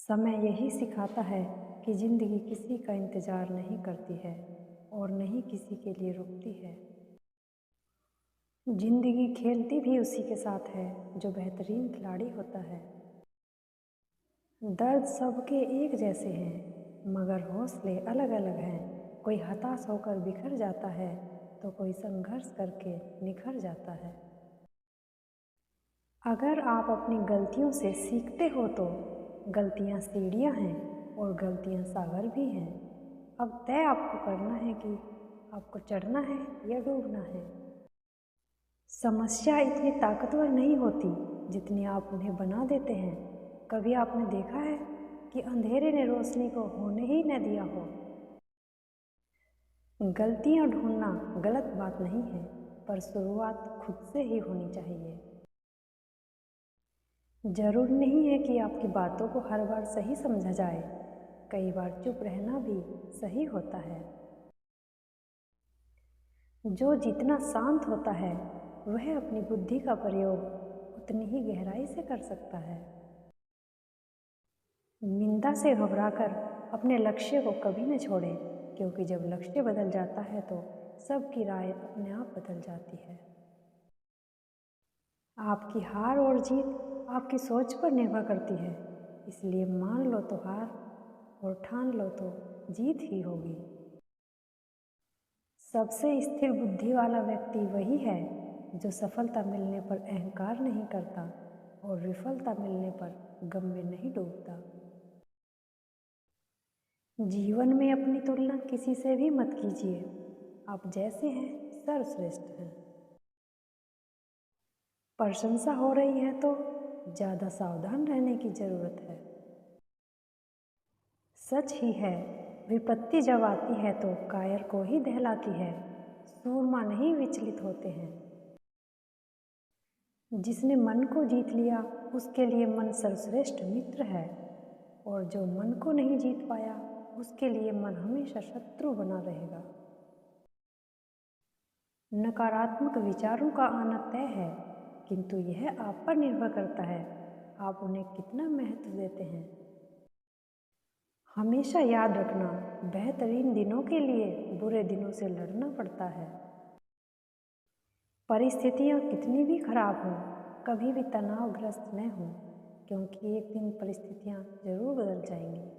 समय यही सिखाता है कि ज़िंदगी किसी का इंतज़ार नहीं करती है और नहीं किसी के लिए रुकती है। ज़िंदगी खेलती भी उसी के साथ है जो बेहतरीन खिलाड़ी होता है। दर्द सबके एक जैसे हैं मगर हौसले अलग अलग हैं। कोई हताश होकर बिखर जाता है तो कोई संघर्ष करके निखर जाता है। अगर आप अपनी गलतियों से सीखते हो तो गलतियाँ सीढ़ियाँ हैं और गलतियाँ सागर भी हैं। अब तय आपको करना है कि आपको चढ़ना है या डूबना है। समस्या इतनी ताकतवर नहीं होती जितनी आप उन्हें बना देते हैं। कभी आपने देखा है कि अंधेरे ने रोशनी को होने ही न दिया हो। गलतियाँ ढूंढना गलत बात नहीं है, पर शुरुआत खुद से ही होनी चाहिए। जरूरी नहीं है कि आपकी बातों को हर बार सही समझा जाए। कई बार चुप रहना भी सही होता है। जो जितना शांत होता है वह अपनी बुद्धि का प्रयोग उतनी ही गहराई से कर सकता है। निंदा से घबराकर अपने लक्ष्य को कभी न छोड़ें, क्योंकि जब लक्ष्य बदल जाता है तो सबकी राय अपने आप बदल जाती है। आपकी हार और जीत आपकी सोच पर निर्भर करती है, इसलिए मान लो तो हार और ठान लो तो जीत ही होगी। सबसे स्थिर बुद्धि वाला व्यक्ति वही है जो सफलता मिलने पर अहंकार नहीं करता और विफलता मिलने पर गम में नहीं डूबता। जीवन में अपनी तुलना किसी से भी मत कीजिए। आप जैसे हैं सर्वश्रेष्ठ हैं। प्रशंसा हो रही है तो ज़्यादा सावधान रहने की ज़रूरत है। सच ही है, विपत्ति जब आती है तो कायर को ही दहलाती है, सूरमा नहीं विचलित होते हैं। जिसने मन को जीत लिया उसके लिए मन सर्वश्रेष्ठ मित्र है, और जो मन को नहीं जीत पाया उसके लिए मन हमेशा शत्रु बना रहेगा। नकारात्मक विचारों का आना तय है, किंतु यह आप पर निर्भर करता है आप उन्हें कितना महत्व देते हैं। हमेशा याद रखना, बेहतरीन दिनों के लिए बुरे दिनों से लड़ना पड़ता है। परिस्थितियाँ कितनी भी खराब हों, कभी भी तनावग्रस्त न हों, क्योंकि एक दिन परिस्थितियाँ जरूर बदल जाएंगी।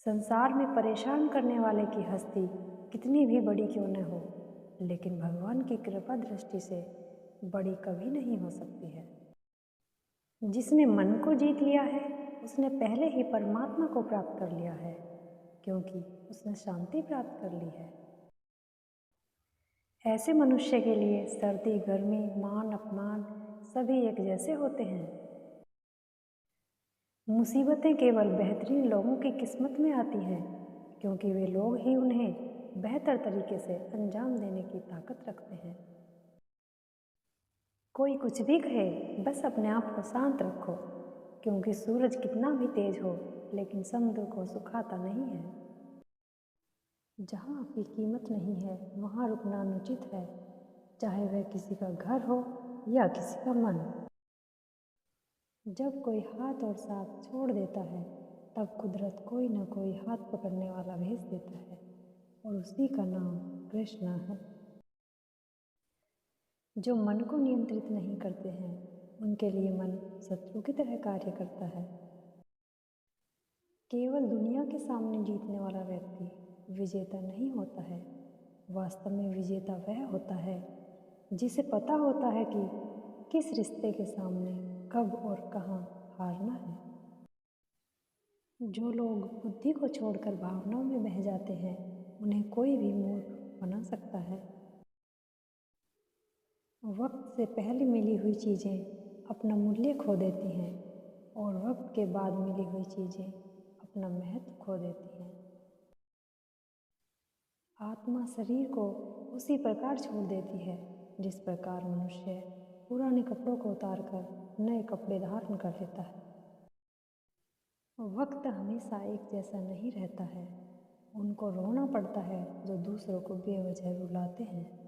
संसार में परेशान करने वाले की हस्ती कितनी भी बड़ी क्यों न हो, लेकिन भगवान की कृपा दृष्टि से बड़ी कभी नहीं हो सकती है। जिसने मन को जीत लिया है उसने पहले ही परमात्मा को प्राप्त कर लिया है, क्योंकि उसने शांति प्राप्त कर ली है। ऐसे मनुष्य के लिए सर्दी गर्मी मान अपमान सभी एक जैसे होते हैं। मुसीबतें केवल बेहतरीन लोगों की किस्मत में आती हैं, क्योंकि वे लोग ही उन्हें बेहतर तरीके से अंजाम देने की ताकत रखते हैं। कोई कुछ भी कहे, बस अपने आप को शांत रखो, क्योंकि सूरज कितना भी तेज हो लेकिन समुद्र को सुखाता नहीं है। जहाँ आपकी कीमत नहीं है वहाँ रुकना अनुचित है, चाहे वह किसी का घर हो या किसी का मन। जब कोई हाथ और साथ छोड़ देता है तब कुदरत कोई न कोई हाथ पकड़ने वाला भेज देता है, और उसी का नाम कृष्णा है। जो मन को नियंत्रित नहीं करते हैं उनके लिए मन शत्रु की तरह कार्य करता है। केवल दुनिया के सामने जीतने वाला व्यक्ति विजेता नहीं होता है। वास्तव में विजेता वह होता है जिसे पता होता है कि किस रिश्ते के सामने कब और कहाँ हारना है। जो लोग बुद्धि को छोड़कर भावनाओं में बह जाते हैं उन्हें कोई भी मूर्ख बना सकता है। वक्त से पहले मिली हुई चीज़ें अपना मूल्य खो देती हैं, और वक्त के बाद मिली हुई चीज़ें अपना महत्व खो देती हैं। आत्मा शरीर को उसी प्रकार छोड़ देती है जिस प्रकार मनुष्य पुराने कपड़ों को उतारकर नए कपड़े धारण कर लेता है। वक्त हमेशा एक जैसा नहीं रहता है। उनको रोना पड़ता है जो दूसरों को बेवजह रुलाते हैं।